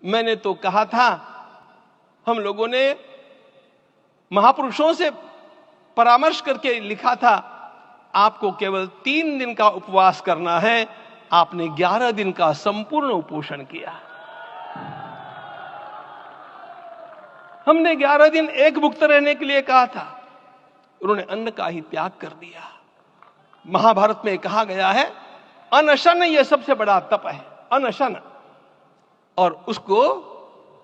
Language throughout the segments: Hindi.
मैंने तो कहा था, हम लोगों ने महापुरुषों से परामर्श करके लिखा था, आपको केवल 3 दिन का उपवास करना है। आपने 11 दिन का संपूर्ण उपोषण किया। हमने 11 दिन एक भुक्त रहने के लिए कहा था, उन्होंने अन्न का ही त्याग कर दिया। महाभारत में कहा गया है, अनशन यह सबसे बड़ा तप है, अनशन। और उसको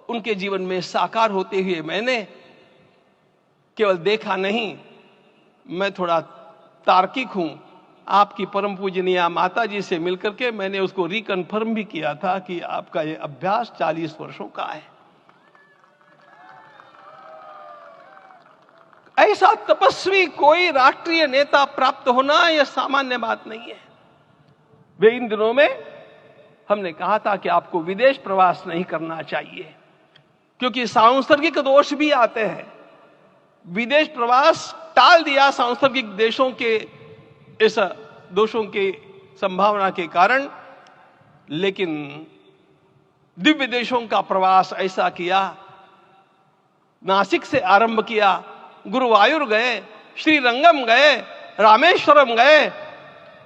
उनके जीवन में साकार होते हुए मैंने केवल देखा नहीं, मैं थोड़ा तार्किक हूं। आपकी परम पूजनीय माता जी से मिलकर के मैंने उसको रिकन्फर्म भी किया था कि आपका यह अभ्यास 40 वर्षों का है। ऐसा तपस्वी कोई राष्ट्रीय नेता प्राप्त होना यह सामान्य बात नहीं है। वे इन दिनों में हमने कहा था कि आपको विदेश प्रवास नहीं करना चाहिए, क्योंकि सांसर्गिक दोष भी आते हैं। विदेश प्रवास टाल दिया सांसर्गिक देशों के इस दोषों की संभावना के कारण, लेकिन दिव्य देशों का प्रवास ऐसा किया। नासिक से आरंभ किया, गुरुवायूर गए, श्रीरंगम गए, रामेश्वरम गए।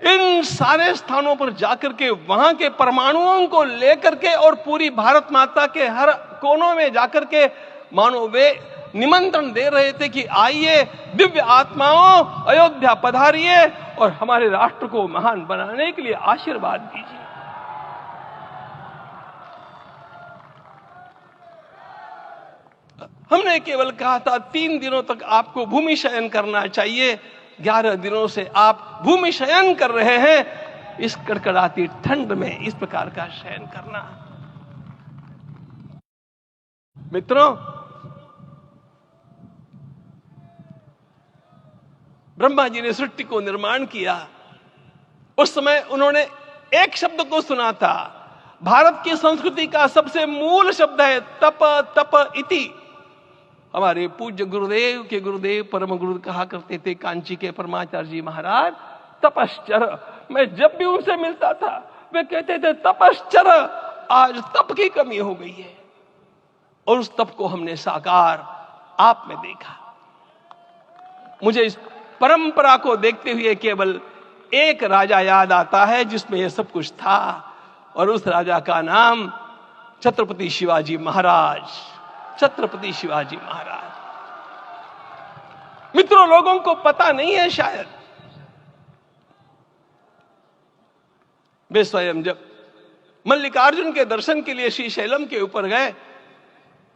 इन सारे स्थानों पर जाकर के वहां के परमाणुओं को लेकर के और पूरी भारत माता के हर कोनों में जाकर के मानो वे निमंत्रण दे रहे थे कि आइए दिव्य आत्माओं, अयोध्या पधारिए और हमारे राष्ट्र को महान बनाने के लिए आशीर्वाद दीजिए। हमने केवल कहा था 3 दिनों तक आपको भूमि शयन करना चाहिए। 11 दिनों से आप भूमि शयन कर रहे हैं। इस कड़कड़ाती ठंड में इस प्रकार का शयन करना, मित्रों, ब्रह्मा जी ने सृष्टि को निर्माण किया। उस समय उन्होंने एक शब्द को सुना था। भारत की संस्कृति का सबसे मूल शब्द है तप, तप इति। हमारे पूज्य गुरुदेव के गुरुदेव परम गुरु कहा करते थे, कांची के परमाचार्य जी महाराज, तपश्चर। मैं जब भी उनसे मिलता था वे कहते थे तपश्चर। आज तप की कमी हो गई है और उस तप को हमने साकार आप में देखा। मुझे इस परंपरा को देखते हुए केवल एक राजा याद आता है जिसमें यह सब कुछ था, और उस राजा का नाम छत्रपति शिवाजी महाराज। छत्रपति शिवाजी महाराज। मित्रों, लोगों को पता नहीं है शायद, वे स्वयं जब मल्लिकार्जुन के दर्शन के लिए श्रीशैलम के ऊपर गए,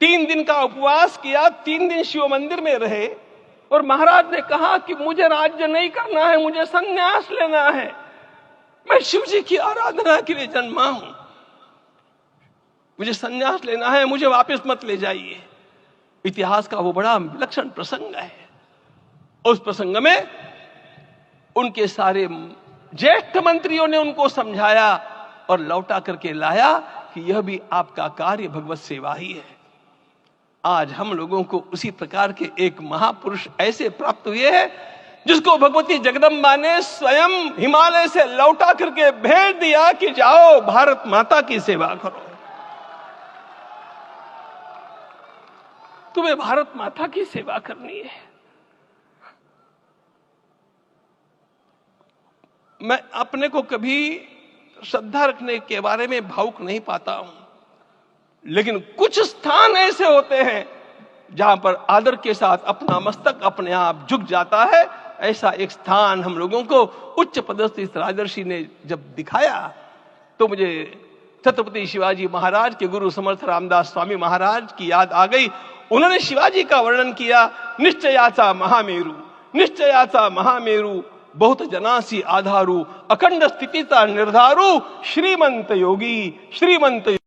3 दिन का उपवास किया, 3 दिन शिव मंदिर में रहे, और महाराज ने कहा कि मुझे राज्य नहीं करना है, मुझे संन्यास लेना है, मैं शिव जी की आराधना के लिए जन्मा हूं, मुझे संन्यास लेना है, मुझे वापस मत ले जाइए। इतिहास का वो बड़ा विलक्षण प्रसंग है। उस प्रसंग में उनके सारे ज्येष्ठ मंत्रियों ने उनको समझाया और लौटा करके लाया कि यह भी आपका कार्य भगवत सेवा ही है। आज हम लोगों को उसी प्रकार के एक महापुरुष ऐसे प्राप्त हुए हैं जिसको भगवती जगदम्बा ने स्वयं हिमालय से लौटा करके भेज दिया कि जाओ भारत माता की सेवा करो। तुम्हें भारत माता की सेवा करनी है। मैं अपने को कभी श्रद्धा रखने के बारे में भावुक नहीं पाता हूं, लेकिन कुछ स्थान ऐसे होते हैं जहां पर आदर के साथ अपना मस्तक अपने आप झुक जाता है। ऐसा एक स्थान हम लोगों को उच्च पदस्थ इस राजर्षि ने जब दिखाया तो मुझे छत्रपति शिवाजी महाराज के गुरु समर्थ रामदास स्वामी महाराज की याद आ गई। उन्होंने शिवाजी का वर्णन किया, निश्चयाचा महामेरु, निश्चयाचा महामेरु, बहुत जनासी आधारू, अखंड स्थितिता निर्धारू, श्रीमंत योगी, श्रीमंत